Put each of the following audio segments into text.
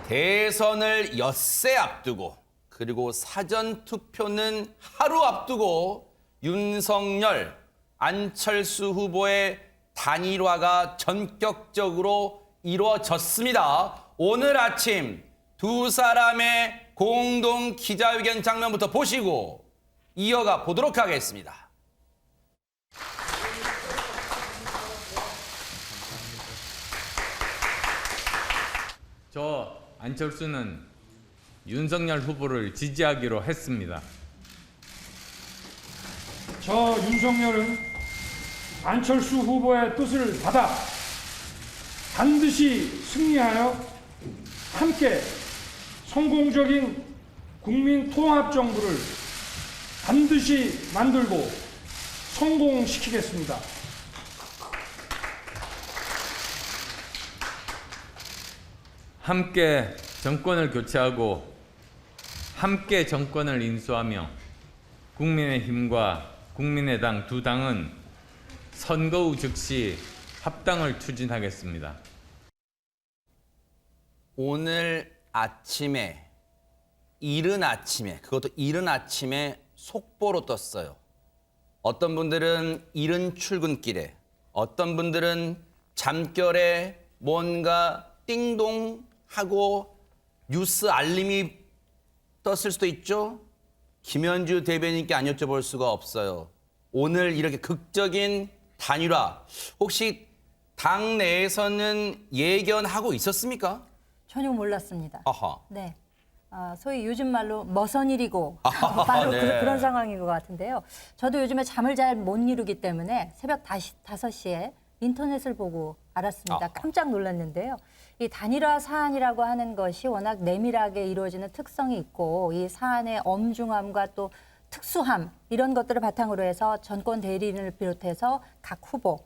대선을 엿새 앞두고 그리고 사전투표는 하루 앞두고 윤석열, 안철수 후보의 단일화가 전격적으로 이루어졌습니다. 오늘 아침 두 사람의 공동 기자회견 장면부터 보시고 이어가 보도록 하겠습니다. 저 안철수는 윤석열 후보를 지지하기로 했습니다. 저 윤석열은 안철수 후보의 뜻을 받아 반드시 승리하여 함께 성공적인 국민 통합 정부를 반드시 만들고 성공시키겠습니다. 함께 정권을 교체하고 함께 정권을 인수하며 국민의힘과 국민의당 두 당은 선거 후 즉시 합당을 추진하겠습니다. 오늘 아침에 이른 아침에 그것도 이른 아침에 속보로 떴어요. 어떤 분들은 이른 출근길에 어떤 분들은 잠결에 뭔가 띵동 하고 뉴스 알림이 떴을 수도 있죠. 김현주 대변인께 안 여쭤볼 수가 없어요. 오늘 이렇게 극적인 단일화 혹시 당 내에서는 예견하고 있었습니까? 전혀 몰랐습니다. 아하. 네. 소위 요즘 말로 머선일이고 바로 네. 그런 상황인 것 같은데요. 저도 요즘에 잠을 잘 못 이루기 때문에 새벽 5시에 인터넷을 보고 알았습니다. 깜짝 놀랐는데요. 이 단일화 사안이라고 하는 것이 워낙 내밀하게 이루어지는 특성이 있고 이 사안의 엄중함과 또 특수함 이런 것들을 바탕으로 해서 정권 대리인을 비롯해서 각 후보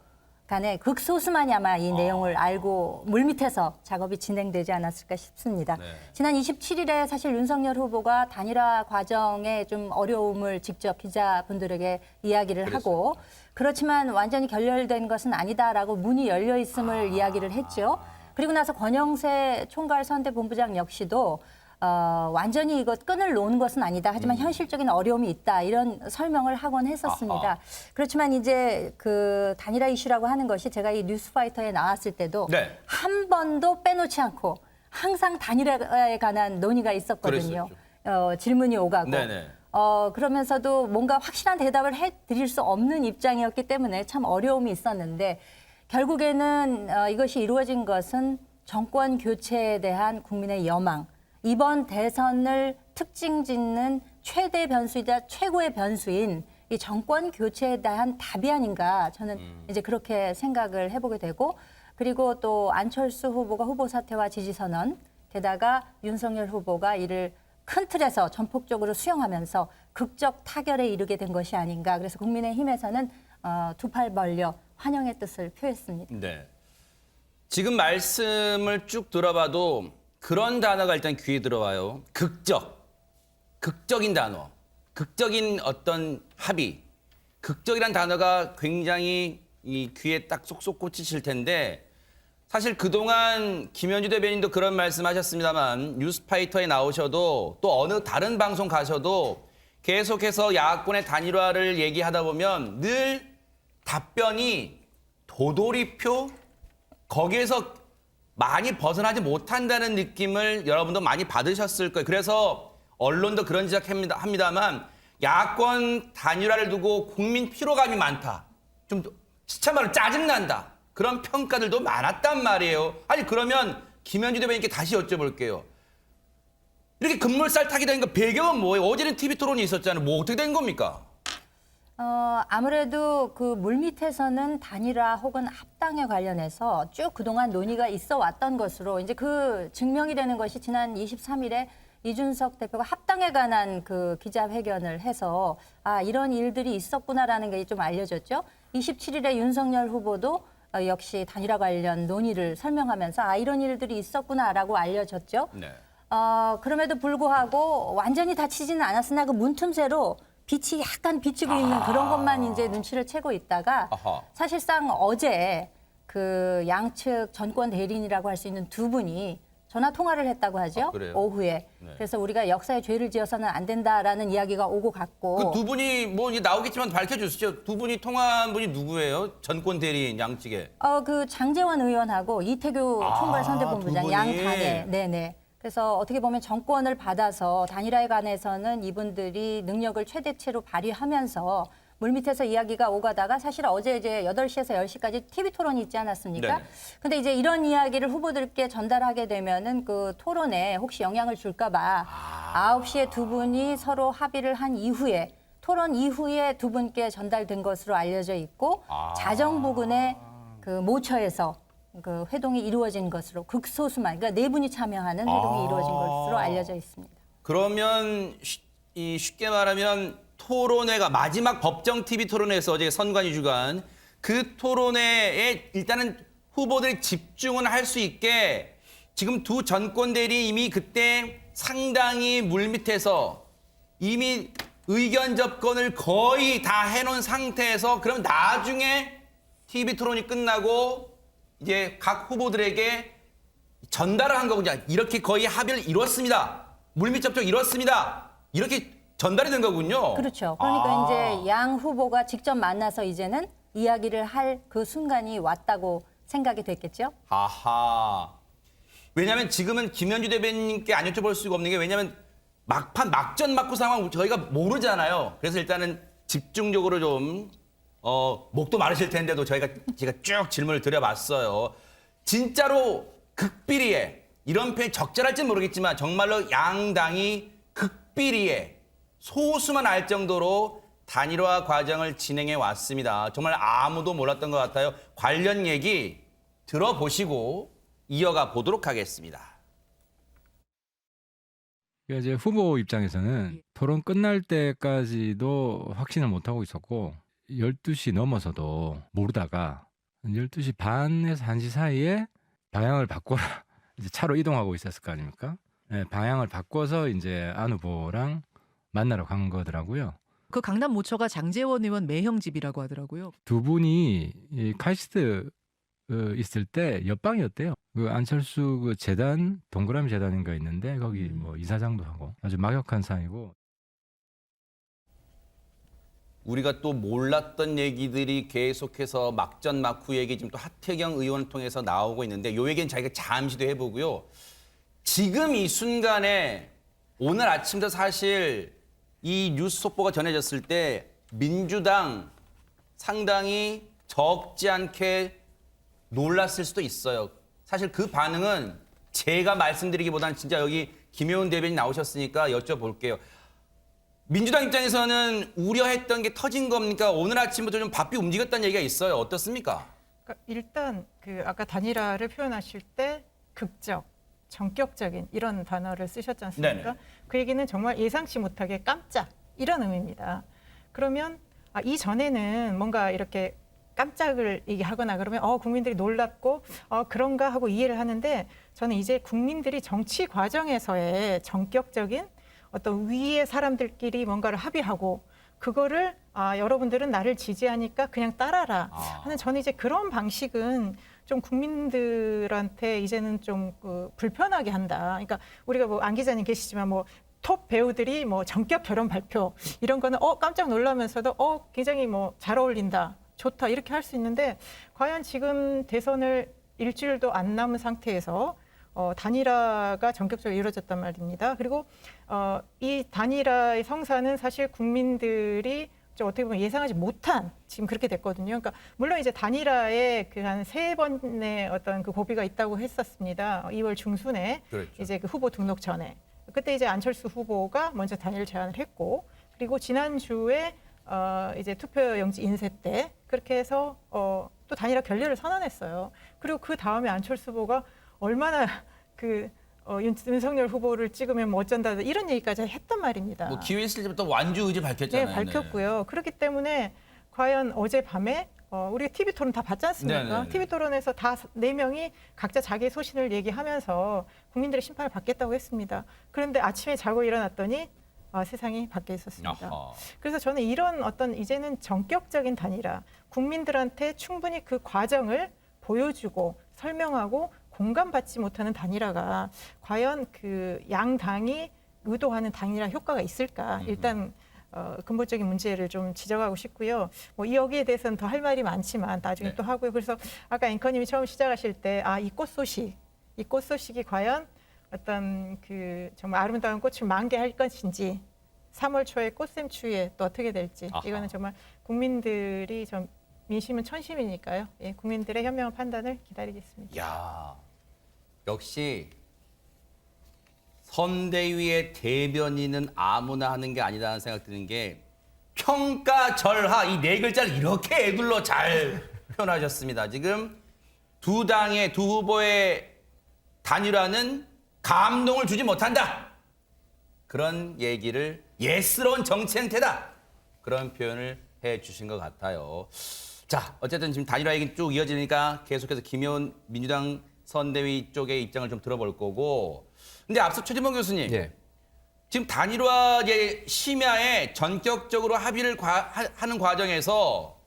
간에 극소수만이 아마 이 내용을 알고 물밑에서 작업이 진행되지 않았을까 싶습니다. 네. 지난 27일에 사실 윤석열 후보가 단일화 과정에 좀 어려움을 직접 기자분들에게 이야기를 하고 그렇지만 완전히 결렬된 것은 아니다라고 문이 열려 있음을 이야기를 했죠. 그리고 나서 권영세 총괄 선대본부장 역시도 완전히 이것 끈을 놓은 것은 아니다. 하지만 현실적인 어려움이 있다. 이런 설명을 하곤 했었습니다. 아하. 그렇지만 이제 그 단일화 이슈라고 하는 것이 제가 이 뉴스파이터에 나왔을 때도 네. 한 번도 빼놓지 않고 항상 단일화에 관한 논의가 있었거든요. 질문이 오가고. 네네. 그러면서도 뭔가 확실한 대답을 해드릴 수 없는 입장이었기 때문에 참 어려움이 있었는데 결국에는 이것이 이루어진 것은 정권 교체에 대한 국민의 여망, 이번 대선을 특징 짓는 최대 변수이자 최고의 변수인 이 정권 교체에 대한 답이 아닌가 저는 이제 그렇게 생각을 해보게 되고 그리고 또 안철수 후보가 후보 사퇴와 지지 선언 게다가 윤석열 후보가 이를 큰 틀에서 전폭적으로 수용하면서 극적 타결에 이르게 된 것이 아닌가. 그래서 국민의힘에서는 두 팔 벌려 환영의 뜻을 표했습니다. 네. 지금 말씀을 쭉 들어봐도 그런 단어가 일단 귀에 들어와요. 극적인 단어, 극적인 어떤 합의, 극적이란 단어가 굉장히 이 귀에 딱 쏙쏙 꽂히실 텐데 사실 그동안 김현주 대변인도 그런 말씀하셨습니다만 뉴스파이터에 나오셔도 또 어느 다른 방송 가셔도 계속해서 야권의 단일화를 얘기하다 보면 늘 답변이 도돌이표 거기에서 많이 벗어나지 못한다는 느낌을 여러분도 많이 받으셨을 거예요. 그래서 언론도 그런 지적합니다만 야권 단일화를 두고 국민 피로감이 많다. 좀 참말로 짜증난다. 그런 평가들도 많았단 말이에요. 아니 그러면 김현주 대변인께 다시 여쭤볼게요. 이렇게 급물살 타게 된 거 배경은 뭐예요? 어제는 TV 토론이 있었잖아요. 뭐 어떻게 된 겁니까? 아무래도 그 물밑에서는 단일화 혹은 합당에 관련해서 쭉 그동안 논의가 있어 왔던 것으로 이제 그 증명이 되는 것이 지난 23일에 이준석 대표가 합당에 관한 그 기자회견을 해서 이런 일들이 있었구나라는 게 좀 알려졌죠. 27일에 윤석열 후보도 역시 단일화 관련 논의를 설명하면서 이런 일들이 있었구나라고 알려졌죠. 네. 그럼에도 불구하고 완전히 다치지는 않았으나 그 문틈새로 빛이 약간 비치고 있는 그런 것만 이제 눈치를 채고 있다가 사실상 어제 그 양측 전권 대리인이라고 할 수 있는 두 분이 전화 통화를 했다고 하죠. 아, 그래요? 오후에. 네. 그래서 우리가 역사에 죄를 지어서는 안 된다라는 이야기가 오고 갔고. 그 두 분이 뭐 이제 나오겠지만 밝혀주시죠. 두 분이 통화한 분이 누구예요? 전권 대리인 양측에. 그 장제원 의원하고 이태규 총괄선대본부장 두 분이. 양당에. 네네. 그래서 어떻게 보면 정권을 받아서 단일화에 관해서는 이분들이 능력을 최대치로 발휘하면서 물밑에서 이야기가 오가다가 사실 어제 이제 8시에서 10시까지 TV 토론이 있지 않았습니까? 네네. 근데 이제 이런 이야기를 후보들께 전달하게 되면은 그 토론에 혹시 영향을 줄까 봐 9시에 두 분이 서로 합의를 한 이후에 토론 이후에 두 분께 전달된 것으로 알려져 있고 자정 부근에 그 모처에서 그 회동이 이루어진 것으로 극소수만 그러니까 네 분이 참여하는 회동이 이루어진 것으로 알려져 있습니다. 그러면 쉽게 말하면 토론회가 마지막 법정 TV 토론회에서 어제 선관위 주관 그 토론회에 일단은 후보들이 집중은 할 수 있게 지금 두 전권 대리 이미 그때 상당히 물밑에서 이미 의견 접근을 거의 다 해놓은 상태에서 그럼 나중에 TV 토론이 끝나고 이제 각 후보들에게 전달을 한 거군요. 이렇게 거의 합의를 이뤘습니다. 물밑 접촉 이뤘습니다. 이렇게 전달이 된 거군요. 그렇죠. 그러니까 이제 양 후보가 직접 만나서 이제는 이야기를 할 그 순간이 왔다고 생각이 됐겠죠. 아하. 왜냐하면 지금은 김현주 대변인님께 안 여쭤볼 수가 없는 게 왜냐하면 막판 막전 막후 상황 저희가 모르잖아요. 그래서 일단은 집중적으로 좀 목도 마르실 텐데도 제가 쭉 질문을 드려봤어요. 진짜로 극비리에 이런 표현이 적절할지는 모르겠지만 정말로 양당이 극비리에 소수만 알 정도로 단일화 과정을 진행해 왔습니다. 정말 아무도 몰랐던 것 같아요. 관련 얘기 들어보시고 이어가 보도록 하겠습니다. 그러니까 이제 후보 입장에서는 토론 끝날 때까지도 확신을 못하고 있었고 12시 넘어서도 모르다가 12시 반에서 1시 사이에 방향을 바꿔라. 이제 차로 이동하고 있었을 거 아닙니까? 네, 방향을 바꿔서 이제 안 후보랑 만나러 간 거더라고요. 그 강남 모처가 장제원 의원 매형 집이라고 하더라고요. 두 분이 이 카이스트 있을 때 옆방이었대요. 그 안철수 그 재단 동그라미 재단인가 있는데 거기 뭐 이사장도 하고 아주 막역한 사이고. 우리가 또 몰랐던 얘기들이 계속해서 막전 막후 얘기 지금 또 하태경 의원을 통해서 나오고 있는데 요 얘기는 자기가 잠시 도 해보고요. 지금 이 순간에 오늘 아침도 사실 이 뉴스 속보가 전해졌을 때 민주당 상당히 적지 않게 놀랐을 수도 있어요. 사실 그 반응은 제가 말씀드리기보다는 진짜 여기 김효은 대변인 나오셨으니까 여쭤볼게요. 민주당 입장에서는 우려했던 게 터진 겁니까? 오늘 아침부터 좀 바삐 움직였다는 얘기가 있어요. 어떻습니까? 그러니까 일단 그 아까 단일화를 표현하실 때 극적, 전격적인 이런 단어를 쓰셨지 않습니까? 네네. 그 얘기는 정말 예상치 못하게 깜짝 이런 의미입니다. 그러면 이전에는 뭔가 이렇게 깜짝을 얘기하거나 그러면 국민들이 놀랍고 그런가 하고 이해를 하는데 저는 이제 국민들이 정치 과정에서의 전격적인 어떤 위의 사람들끼리 뭔가를 합의하고 그거를 여러분들은 나를 지지하니까 그냥 따라라 하는 저는 이제 그런 방식은 좀 국민들한테 이제는 좀 불편하게 한다. 그러니까 우리가 뭐 안 기자님 계시지만 뭐 톱 배우들이 뭐 전격 결혼 발표 이런 거는 깜짝 놀라면서도 굉장히 뭐 잘 어울린다. 좋다. 이렇게 할 수 있는데 과연 지금 대선을 일주일도 안 남은 상태에서 단일화가 전격적으로 이루어졌단 말입니다. 그리고 이 단일화의 성사는 사실 국민들이 좀 어떻게 보면 예상하지 못한 지금 그렇게 됐거든요. 그러니까 물론 이제 단일화에 그 한 3번의 어떤 그 고비가 있다고 했었습니다. 2월 중순에 그렇죠. 이제 그 후보 등록 전에 그때 이제 안철수 후보가 먼저 단일 제안을 했고 그리고 지난주에 이제 투표용지 인쇄 때 그렇게 해서 또 단일화 결렬을 선언했어요. 그리고 그 다음에 안철수 후보가 얼마나 윤석열 후보를 찍으면 뭐 어쩐다 이런 얘기까지 했단 말입니다. 뭐 기회 있을 때부터 완주 의지 밝혔잖아요. 네, 밝혔고요. 그렇기 때문에 과연 어젯밤에 우리가 TV 토론 다 봤지 않습니까? 네네네. TV 토론에서 다 4명이 각자 자기의 소신을 얘기하면서 국민들의 심판을 받겠다고 했습니다. 그런데 아침에 자고 일어났더니 세상이 바뀌어 있었습니다. 아하. 그래서 저는 이런 어떤 이제는 전격적인 단일화, 국민들한테 충분히 그 과정을 보여주고 설명하고 공감받지 못하는 단일화가 과연 그 양당이 의도하는 단일화 효과가 있을까? 일단 근본적인 문제를 좀 지적하고 싶고요. 뭐 여기에 대해서는 더 할 말이 많지만 나중에 네. 또 하고요. 그래서 아까 앵커님이 처음 시작하실 때 이 꽃소식이 과연 어떤 그 정말 아름다운 꽃을 만개할 것인지 3월 초에 꽃샘 추위에 또 어떻게 될지 아하. 이거는 정말 국민들이 좀 민심은 천심이니까요. 예, 국민들의 현명한 판단을 기다리겠습니다. 야, 역시 선대위의 대변인은 아무나 하는 게 아니라는 생각 드는 게 평가절하 이 네 글자를 이렇게 애둘러 잘 표현하셨습니다. 지금 두 당의 두 후보의 단일화는 감동을 주지 못한다. 그런 얘기를 예스러운 정치 행태다. 그런 표현을 해 주신 것 같아요. 자, 어쨌든 지금 단일화 얘기 쭉 이어지니까 계속해서 김효은 민주당 선대위 쪽의 입장을 좀 들어볼 거고. 근데 앞서 최진봉 교수님, 예. 지금 단일화 심야에 전격적으로 합의를 하는 과정에서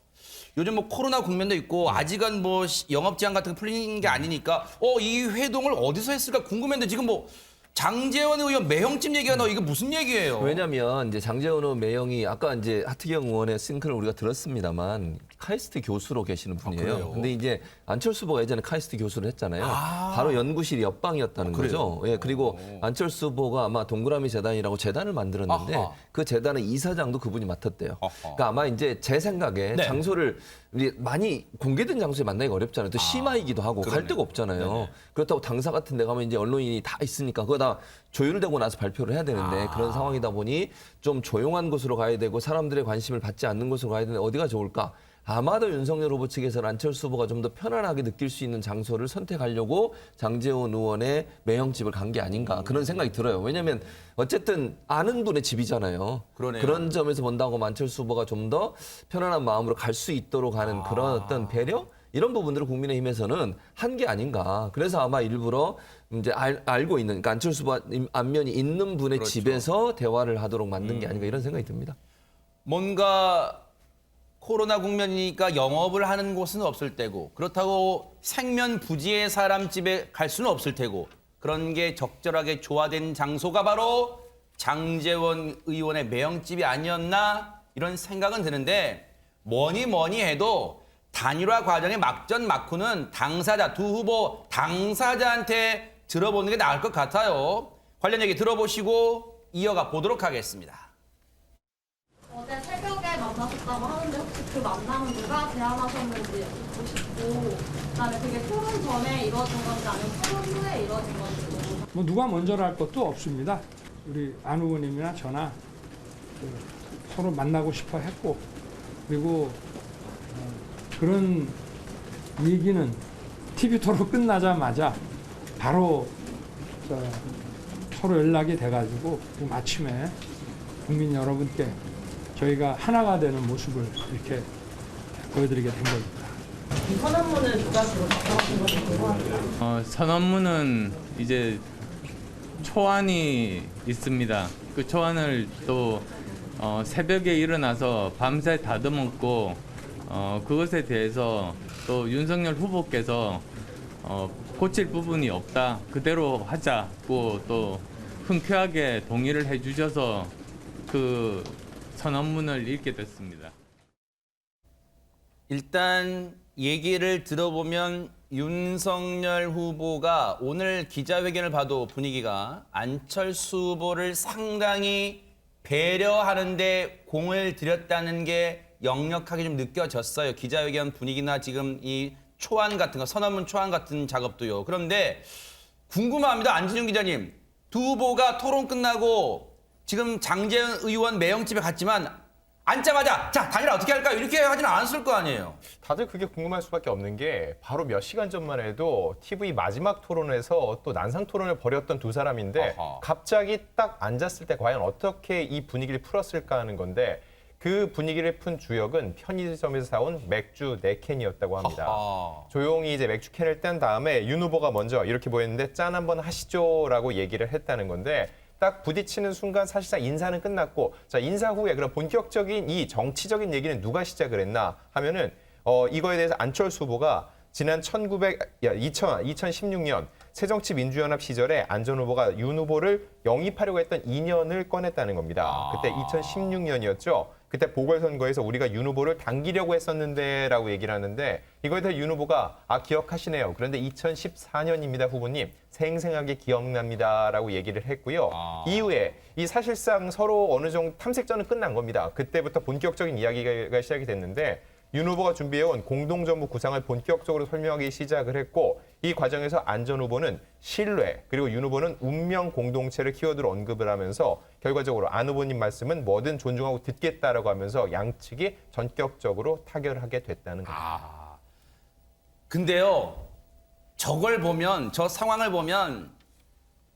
요즘 뭐 코로나 국면도 있고 아직은 뭐 영업 제한 같은 거 풀리는 게 아니니까 이 회동을 어디서 했을까 궁금했는데 지금 뭐 장제원 의원 매형집 얘기가 나와 이게 무슨 얘기예요? 왜냐면 이제 장제원 의원 매형이 아까 이제 하트경 의원의 싱크를 우리가 들었습니다만 카이스트 교수로 계시는 분이에요. 그래요? 근데 이제 안철수 후보가 예전에 카이스트 교수를 했잖아요. 바로 연구실이 옆방이었다는 거죠. 예, 그리고 안철수 후보가 아마 동그라미 재단이라고 재단을 만들었는데 아하. 그 재단의 이사장도 그분이 맡았대요. 아하. 그러니까 아마 이제 제 생각에 네. 장소를 우리 많이 공개된 장소에 만나기가 어렵잖아요. 또 심화이기도 하고 갈 그러네. 데가 없잖아요. 네네. 그렇다고 당사 같은 데 가면 이제 언론인이 다 있으니까 그거 다 조율되고 나서 발표를 해야 되는데 그런 상황이다 보니 좀 조용한 곳으로 가야 되고 사람들의 관심을 받지 않는 곳으로 가야 되는데 어디가 좋을까? 아마도 윤석열 후보 측에서는 안철수 후보가 좀 더 편안하게 느낄 수 있는 장소를 선택하려고 장제원 의원의 매형집을 간 게 아닌가 그런 생각이 들어요. 왜냐하면 어쨌든 아는 분의 집이잖아요. 그러네요. 그런 점에서 본다고 안철수 후보가 좀 더 편안한 마음으로 갈 수 있도록 하는 그런 어떤 배려? 이런 부분들을 국민의힘에서는 한 게 아닌가. 그래서 아마 일부러 이제 알고 있는, 그러니까 안철수 후보 안면이 있는 분의 그렇죠. 집에서 대화를 하도록 만든 게 아닌가 이런 생각이 듭니다. 뭔가 코로나 국면이니까 영업을 하는 곳은 없을 테고 그렇다고 생면 부지의 사람 집에 갈 수는 없을 테고 그런 게 적절하게 조화된 장소가 바로 장제원 의원의 매형집이 아니었나 이런 생각은 드는데 뭐니 해도 단일화 과정의 막전 막후는 당사자 두 후보 당사자한테 들어보는 게 나을 것 같아요. 관련 얘기 들어보시고 이어가 보도록 하겠습니다. 어제 새벽에 만나셨다고 하는데 혹시 그 만남은 누가 제안하셨는지 묻고 싶고 그다음에 그게 토론 전에 이루어진 건지 아니면 토론 후에 이루어진 건지 뭐 누가 먼저랄 것도 없습니다. 우리 안 의원님이나 저나 서로 만나고 싶어 했고 그리고 그런 얘기는 TV 토론 끝나자마자 바로 서로 연락이 돼가지고 지금 아침에 국민 여러분께 저희가 하나가 되는 모습을 이렇게 보여드리게 된 겁니다. 이 선언문을 누가 주로 작성하신 건지 궁금합니다. 선언문은 이제 초안이 있습니다. 그 초안을 또 새벽에 일어나서 밤새 다듬었고 그것에 대해서 또 윤석열 후보께서 고칠 부분이 없다. 그대로 하자고 또 흔쾌하게 동의를 해주셔서 그 선언문을 읽게 됐습니다. 일단 얘기를 들어보면 윤석열 후보가 오늘 기자회견을 봐도 분위기가 안철수 후보를 상당히 배려하는데 공을 들였다는 게 역력하게 좀 느껴졌어요. 기자회견 분위기나 지금 이 초안 같은 거, 선언문 초안 같은 작업도요. 그런데 궁금합니다. 안진용 기자님. 두 후보가 토론 끝나고 지금 장제원 의원 매형집에 갔지만 앉자마자 자 단일화 어떻게 할까요? 이렇게 하지는 않았을 거 아니에요. 다들 그게 궁금할 수밖에 없는 게 바로 몇 시간 전만 해도 TV 마지막 토론에서 또 난상 토론을 벌였던 두 사람인데 아하. 갑자기 딱 앉았을 때 과연 어떻게 이 분위기를 풀었을까 하는 건데 그 분위기를 푼 주역은 편의점에서 사온 맥주 4캔이었다고 합니다. 아하. 조용히 이제 맥주 캔을 뗀 다음에 윤 후보가 먼저 이렇게 보였는데 짠 한번 하시죠라고 얘기를 했다는 건데 딱 부딪히는 순간 사실상 인사는 끝났고 자 인사 후에 그럼 본격적인 이 정치적인 얘기는 누가 시작을 했나 하면은 이거에 대해서 안철수 후보가 지난 2016년 새정치민주연합 시절에 안전 후보가 윤 후보를 영입하려고 했던 인연을 꺼냈다는 겁니다. 그때 2016년이었죠. 그때 보궐선거에서 우리가 윤 후보를 당기려고 했었는데라고 얘기를 하는데 이거에 대해 윤 후보가 기억하시네요. 그런데 2014년입니다, 후보님. 생생하게 기억납니다라고 얘기를 했고요. 이후에 이 사실상 서로 어느 정도 탐색전은 끝난 겁니다. 그때부터 본격적인 이야기가 시작이 됐는데 윤 후보가 준비해온 공동정부 구상을 본격적으로 설명하기 시작을 했고 이 과정에서 안전 후보는 신뢰 그리고 윤 후보는 운명 공동체를 키워드로 언급을 하면서 결과적으로 안 후보님 말씀은 뭐든 존중하고 듣겠다라고 하면서 양측이 전격적으로 타결하게 됐다는 겁니다. 근데요, 저걸 보면, 저 상황을 보면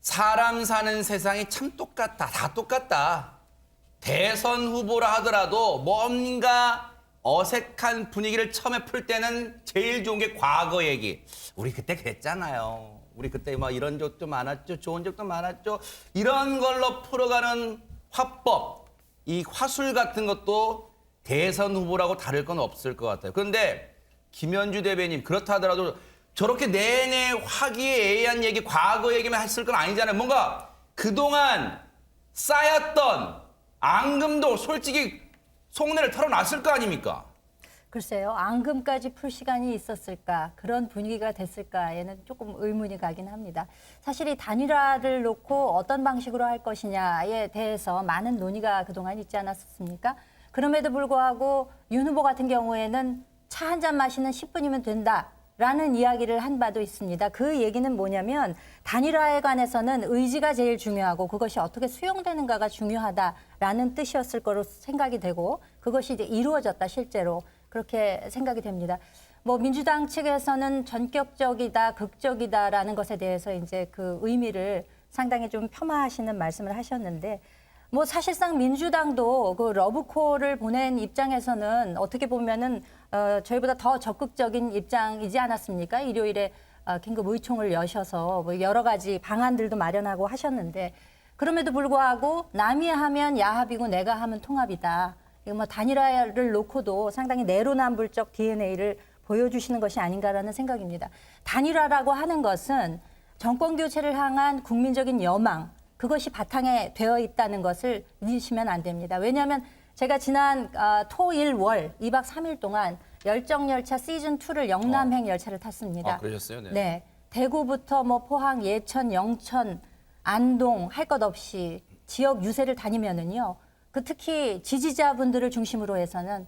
사람 사는 세상이 참 똑같다. 다 똑같다. 대선 후보라 하더라도 뭔가 어색한 분위기를 처음에 풀 때는 제일 좋은 게 과거 얘기. 우리 그때 그랬잖아요. 우리 그때 막 이런 적도 많았죠. 좋은 적도 많았죠. 이런 걸로 풀어가는 화법, 이 화술 같은 것도 대선 후보라고 다를 건 없을 것 같아요. 그런데 김현주 대변인 그렇다 하더라도 저렇게 내내 화기애애한 얘기, 과거 얘기만 했을 건 아니잖아요. 뭔가 그동안 쌓였던 앙금도 솔직히 속내를 털어놨을 거 아닙니까? 글쎄요. 앙금까지 풀 시간이 있었을까, 그런 분위기가 됐을까에는 조금 의문이 가긴 합니다. 사실 이 단일화를 놓고 어떤 방식으로 할 것이냐에 대해서 많은 논의가 그동안 있지 않았습니까? 그럼에도 불구하고 윤 후보 같은 경우에는 차 한 잔 마시는 10분이면 된다라는 이야기를 한 바도 있습니다. 그 얘기는 뭐냐면 단일화에 관해서는 의지가 제일 중요하고 그것이 어떻게 수용되는가가 중요하다라는 뜻이었을 거로 생각이 되고 그것이 이제 이루어졌다, 실제로. 그렇게 생각이 됩니다. 뭐 민주당 측에서는 전격적이다, 극적이다라는 것에 대해서 이제 그 의미를 상당히 좀 폄하하시는 말씀을 하셨는데 뭐 사실상 민주당도 그 러브콜을 보낸 입장에서는 어떻게 보면은 저희보다 더 적극적인 입장이지 않았습니까? 일요일에 긴급 의총을 여셔서 뭐 여러 가지 방안들도 마련하고 하셨는데 그럼에도 불구하고 남이 하면 야합이고 내가 하면 통합이다. 이거 뭐 단일화를 놓고도 상당히 내로남불적 DNA를 보여주시는 것이 아닌가라는 생각입니다. 단일화라고 하는 것은 정권 교체를 향한 국민적인 여망, 그것이 바탕에 되어 있다는 것을 잊으시면 안 됩니다. 왜냐하면 제가 지난 토, 일, 월 2박 3일 동안 열정열차 시즌2를 영남행 열차를 탔습니다. 그러셨어요? 네. 네. 대구부터 뭐 포항, 예천, 영천, 안동 할 것 없이 지역 유세를 다니면은요. 그 특히 지지자분들을 중심으로 해서는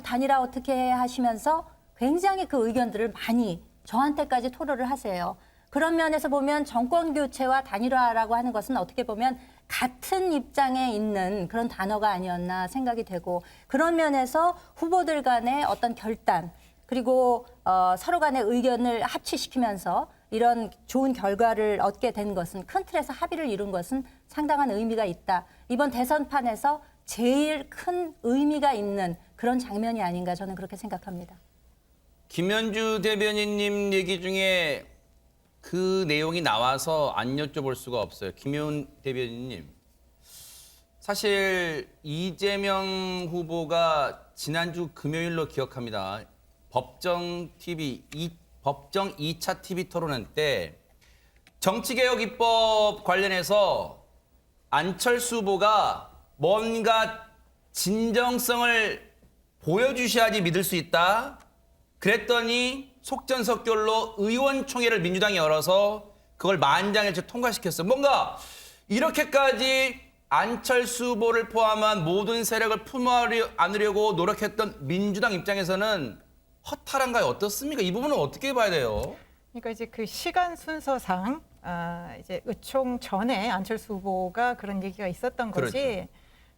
단일화 어떻게 해 하시면서 굉장히 그 의견들을 많이 저한테까지 토로를 하세요. 그런 면에서 보면 정권 교체와 단일화라고 하는 것은 어떻게 보면 같은 입장에 있는 그런 단어가 아니었나 생각이 되고 그런 면에서 후보들 간의 어떤 결단 그리고 서로 간의 의견을 합치시키면서 이런 좋은 결과를 얻게 된 것은 큰 틀에서 합의를 이룬 것은 상당한 의미가 있다. 이번 대선판에서 제일 큰 의미가 있는 그런 장면이 아닌가 저는 그렇게 생각합니다. 김현주 대변인님 얘기 중에 그 내용이 나와서 안 여쭤볼 수가 없어요. 김현 대변인님. 사실 이재명 후보가 지난주 금요일로 기억합니다. 법정 2차 TV 토론회 때 정치개혁 입법 관련해서 안철수 후보가 뭔가 진정성을 보여주셔야지 믿을 수 있다. 그랬더니 속전속결로 의원총회를 민주당이 열어서 그걸 만장일치 통과시켰어요. 뭔가 이렇게까지 안철수 후보를 포함한 모든 세력을 품어 안으려고 노력했던 민주당 입장에서는 허탈한가요? 어떻습니까? 이 부분은 어떻게 봐야 돼요? 그러니까 이제 그 시간 순서상 이제 의총 전에 안철수 후보가 그런 얘기가 있었던 거지. 그렇죠.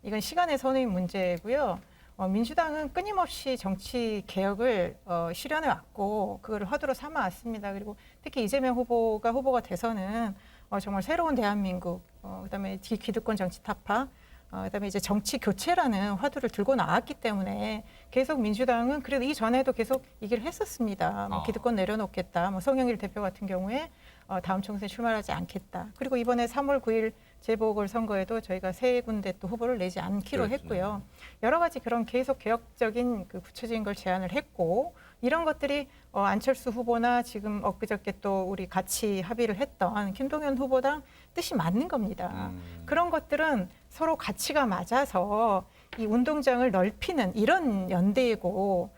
이건 시간의 선의 문제고요. 민주당은 끊임없이 정치 개혁을 실현해 왔고 그걸 화두로 삼아 왔습니다. 그리고 특히 이재명 후보가 돼서는 정말 새로운 대한민국, 그다음에 기득권 정치 타파, 그다음에 이제 정치 교체라는 화두를 들고 나왔기 때문에 계속 민주당은 그래도 이전에도 계속 얘기를 했었습니다. 뭐 기득권 내려놓겠다. 뭐 송영길 대표 같은 경우에 다음 총선에 출마하지 않겠다. 그리고 이번에 3월 9일 재보궐선거에도 저희가 세 군데 또 후보를 내지 않기로 했고요. 여러 가지 그런 계속 개혁적인 그 구체적인 걸 제안을 했고 이런 것들이 안철수 후보나 지금 엊그저께 또 우리 같이 합의를 했던 김동연 후보랑 뜻이 맞는 겁니다. 그런 것들은 서로 가치가 맞아서 이 운동장을 넓히는 이런 연대이고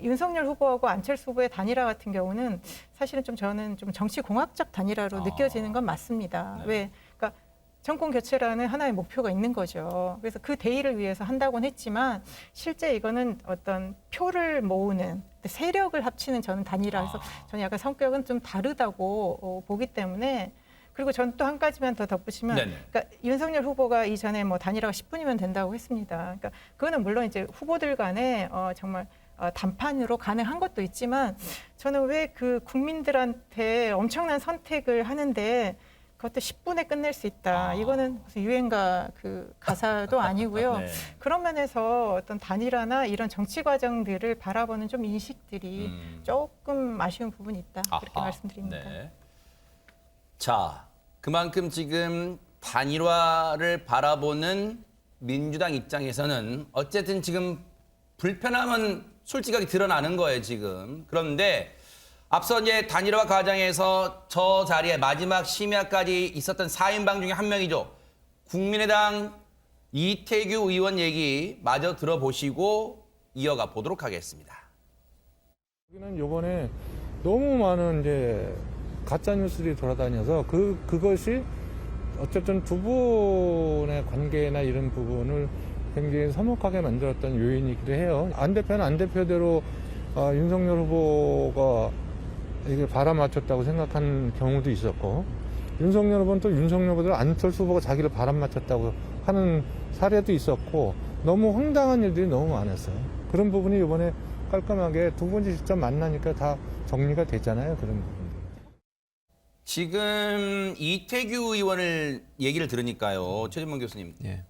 윤석열 후보하고 안철수 후보의 단일화 같은 경우는 사실은 저는 좀 정치공학적 단일화로 느껴지는 건 맞습니다. 왜? 그러니까 정권 교체라는 하나의 목표가 있는 거죠. 그래서 그 대의를 위해서 한다고는 했지만 실제 이거는 어떤 표를 모으는 세력을 합치는 저는 단일화해서 저는 약간 성격은 좀 다르다고 보기 때문에 그리고 전 또 한 가지만 더 덧붙이면 그러니까 윤석열 후보가 이전에 뭐 단일화가 10분이면 된다고 했습니다. 그러니까 그거는 물론 이제 후보들 간에 정말 단판으로 가능한 것도 있지만 저는 왜 그 국민들한테 엄청난 선택을 하는데 그것도 10분에 끝낼 수 있다. 이거는 무슨 유행가 그 가사도 아니고요. 네. 그런 면에서 어떤 단일화나 이런 정치 과정들을 바라보는 좀 인식들이 조금 아쉬운 부분이 있다. 그렇게 말씀드립니다. 네. 자, 그만큼 지금 단일화를 바라보는 민주당 입장에서는 어쨌든 지금 불편함은 솔직하게 드러나는 거예요, 지금. 그런데 앞서 이제 단일화 과정에서 저 자리에 마지막 심야까지 있었던 4인방 중에 한 명이죠. 국민의당 이태규 의원 얘기 마저 들어보시고 이어가 보도록 하겠습니다. 여기는 이번에 너무 많은 이제 가짜 뉴스들이 돌아다녀서 그것이 어쨌든 두 분의 관계나 이런 부분을 굉장히 서먹하게 만들었던 요인이기도 해요. 안 대표는 안 대표대로 윤석열 후보가 이게 바람맞췄다고 생각한 경우도 있었고, 윤석열 후보는 또 윤석열 후보대로 안철수 후보가 자기를 바람맞췄다고 하는 사례도 있었고, 너무 황당한 일들이 너무 많았어요. 그런 부분이 이번에 깔끔하게 두 번째 직접 만나니까 다 정리가 됐잖아요. 그런 부분. 지금 이태규 의원을 얘기를 들으니까요. 최진봉 교수님. 예.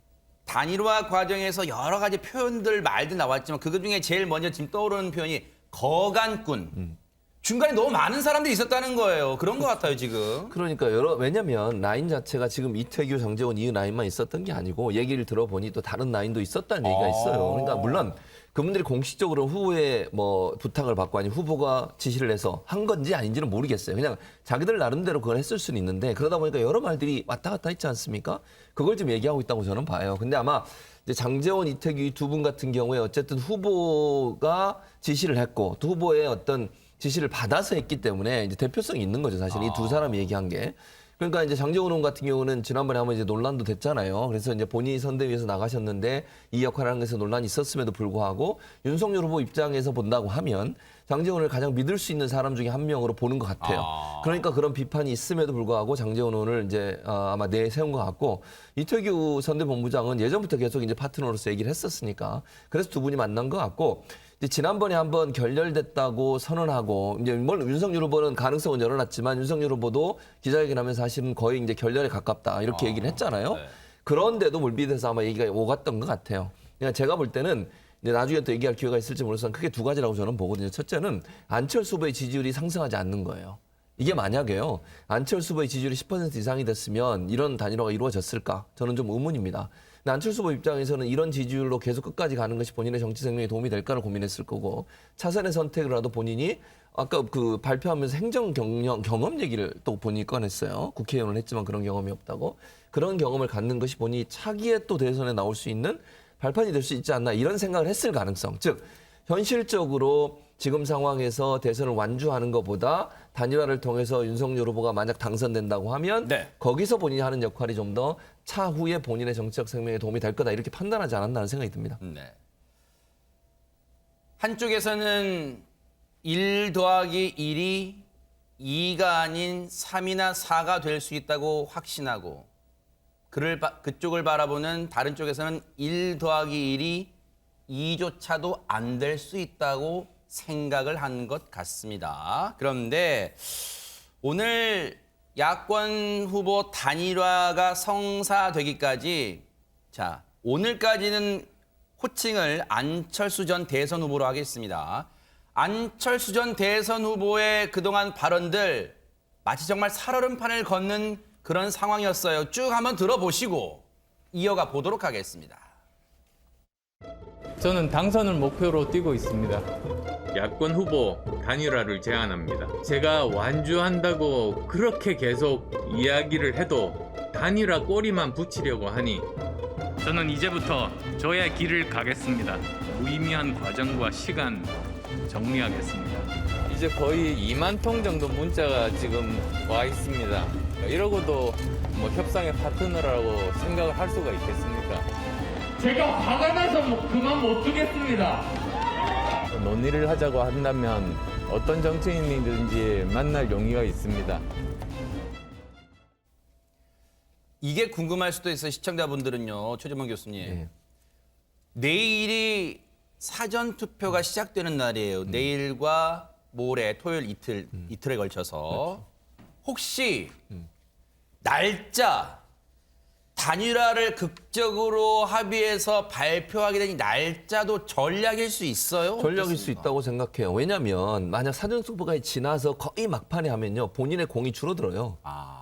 단일화 과정에서 여러 가지 표현들 말도 나왔지만 그것 중에 제일 먼저 지금 떠오르는 표현이 거간꾼. 중간에 너무 많은 사람들이 있었다는 거예요. 그런 것 같아요, 지금. 그러니까 왜냐면 라인 자체가 지금 이태규, 장제원 이 라인만 있었던 게 아니고 얘기를 들어보니 또 다른 라인도 있었다는 얘기가 있어요. 그러니까 물론 그분들이 공식적으로 후보의 뭐 부탁을 받고 아니면 후보가 지시를 해서 한 건지 아닌지는 모르겠어요. 그냥 자기들 나름대로 그걸 했을 수는 있는데 그러다 보니까 여러 말들이 왔다 갔다 했지 않습니까? 그걸 좀 얘기하고 있다고 저는 봐요. 근데 아마 이제 장제원, 이태규 이 두 분 같은 경우에 어쨌든 후보가 지시를 했고 또 후보의 어떤 지시를 받아서 했기 때문에 이제 대표성이 있는 거죠. 사실 이 두 사람이 얘기한 게. 그러니까 이제 장제원 의원 같은 경우는 지난번에 한번 이제 논란도 됐잖아요. 그래서 이제 본인이 선대위에서 나가셨는데 이 역할을 하는 것에서 논란이 있었음에도 불구하고 윤석열 후보 입장에서 본다고 하면 장제원을 가장 믿을 수 있는 사람 중에 한 명으로 보는 것 같아요. 그러니까 그런 비판이 있음에도 불구하고 장제원 의원을 이제 아마 내세운 것 같고 이태규 선대본부장은 예전부터 계속 이제 파트너로서 얘기를 했었으니까 그래서 두 분이 만난 것 같고 이제 지난번에 한번 결렬됐다고 선언하고 이제 윤석열 후보는 가능성은 열어놨지만 윤석열 후보도 기자회견하면서 사실은 거의 이제 결렬에 가깝다 이렇게 얘기를 했잖아요. 네. 그런데도 몰비돼서 아마 얘기가 오갔던 것 같아요. 그러니까 제가 볼 때는 이제 나중에 또 얘기할 기회가 있을지 모르겠지만 크게 두 가지라고 저는 보거든요. 첫째는 안철수 후보의 지지율이 상승하지 않는 거예요. 이게 만약에요. 안철수 후보의 지지율이 10% 이상이 됐으면 이런 단일화가 이루어졌을까? 저는 좀 의문입니다. 안철수 후보 입장에서는 이런 지지율로 계속 끝까지 가는 것이 본인의 정치 생명에 도움이 될까를 고민했을 거고 차선의 선택을 하도 본인이 아까 그 발표하면서 행정 경험 얘기를 또 본인이 꺼냈어요. 국회의원을 했지만 그런 경험이 없다고. 그런 경험을 갖는 것이 본인이 차기에 또 대선에 나올 수 있는 발판이 될 수 있지 않나 이런 생각을 했을 가능성. 즉 현실적으로 지금 상황에서 대선을 완주하는 것보다 단일화를 통해서 윤석열 후보가 만약 당선된다고 하면 네. 거기서 본인이 하는 역할이 좀 더 차후에 본인의 정치적 생명에 도움이 될 거다 이렇게 판단하지 않았나 생각이 듭니다. 네. 한쪽에서는 1 더하기 1이 2가 아닌 3이나 4가 될 수 있다고 확신하고 그쪽을 바라보는 다른 쪽에서는 1 더하기 1이 2조차도 안 될 수 있다고 생각을 한 것 같습니다. 그런데 오늘 야권 후보 단일화가 성사되기까지 자 오늘까지는 호칭을 안철수 전 대선 후보로 하겠습니다. 안철수 전 대선 후보의 그동안 발언들 마치 정말 살얼음판을 걷는 그런 상황이었어요. 쭉 한번 들어보시고 이어가 보도록 하겠습니다. 저는 당선을 목표로 뛰고 있습니다. 야권 후보 단일화를 제안합니다. 제가 완주한다고 그렇게 계속 이야기를 해도 단일화 꼬리만 붙이려고 하니 저는 이제부터 저의 길을 가겠습니다. 무의미한 과정과 시간 정리하겠습니다. 이제 거의 2만 통 정도 문자가 지금 와 있습니다. 이러고도 뭐 협상의 파트너라고 생각을 할 수가 있겠습니까? 제가 화가 나서 그만 못 두겠습니다. 논의를 하자고 한다면 어떤 정치인이든지 만날 용의가 있습니다. 이게 궁금할 수도 있어요. 시청자분들은요. 최재범 교수님. 네. 내일이 사전투표가 시작되는 날이에요. 내일과 모레 토요일 이틀에 걸쳐서. 혹시 날짜, 단일화를 극적으로 합의해서 발표하게 된 이 날짜도 전략일 수 있어요? 전략일 수 있다고 생각해요. 왜냐하면 만약 사전투표가 지나서 거의 막판에 하면요. 본인의 공이 줄어들어요.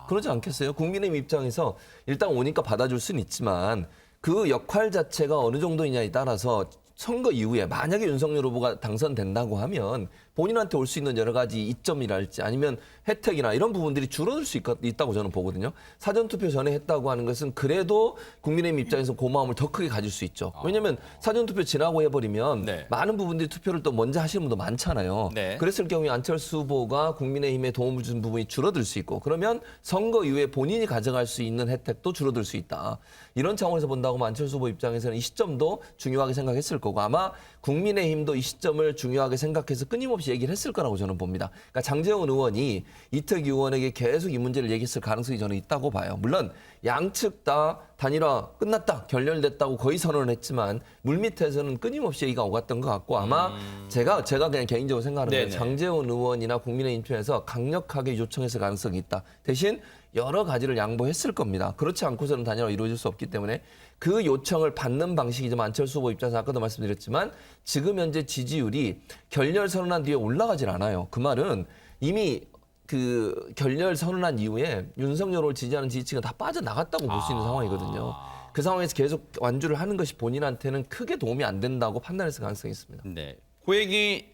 그러지 않겠어요? 국민의힘 입장에서 일단 오니까 받아줄 수는 있지만 그 역할 자체가 어느 정도이냐에 따라서 선거 이후에 만약에 윤석열 후보가 당선된다고 하면 본인한테 올 수 있는 여러 가지 이점이랄지 아니면 혜택이나 이런 부분들이 줄어들 수 있다고 저는 보거든요. 사전투표 전에 했다고 하는 것은 그래도 국민의힘 입장에서 고마움을 더 크게 가질 수 있죠. 왜냐하면 사전투표 지나고 해버리면 네. 많은 부분들이 투표를 또 먼저 하시는 분도 많잖아요. 네. 그랬을 경우에 안철수 후보가 국민의힘에 도움을 준 부분이 줄어들 수 있고 그러면 선거 이후에 본인이 가져갈 수 있는 혜택도 줄어들 수 있다. 이런 차원에서 본다고 하면 안철수 후보 입장에서는 이 시점도 중요하게 생각했을 거고 아마 국민의힘도 이 시점을 중요하게 생각해서 끊임없이 얘기를 했을 거라고 저는 봅니다. 그러니까 장제원 의원이 이태기 의원에게 계속 이 문제를 얘기했을 가능성이 저는 있다고 봐요. 물론 양측 다 단일화 끝났다, 결렬됐다고 거의 선언을 했지만 물밑에서는 끊임없이 얘기가 오갔던 것 같고 아마 제가 그냥 개인적으로 생각하는 건 장제원 의원이나 국민의힘 편에서 강력하게 요청했을 가능성이 있다. 대신 여러 가지를 양보했을 겁니다. 그렇지 않고서는 단일화가 이루어질 수 없기 때문에 그 요청을 받는 방식이 좀 안철수 후보 입장에서 아까도 말씀드렸지만 지금 현재 지지율이 결렬 선언한 뒤에 올라가질 않아요. 그 말은 이미 그 결렬 선언한 이후에 윤석열 후보를 지지하는 지지층은 다 빠져나갔다고 볼 수 있는 상황이거든요. 그 상황에서 계속 완주를 하는 것이 본인한테는 크게 도움이 안 된다고 판단했을 가능성이 있습니다. 네. 그 얘기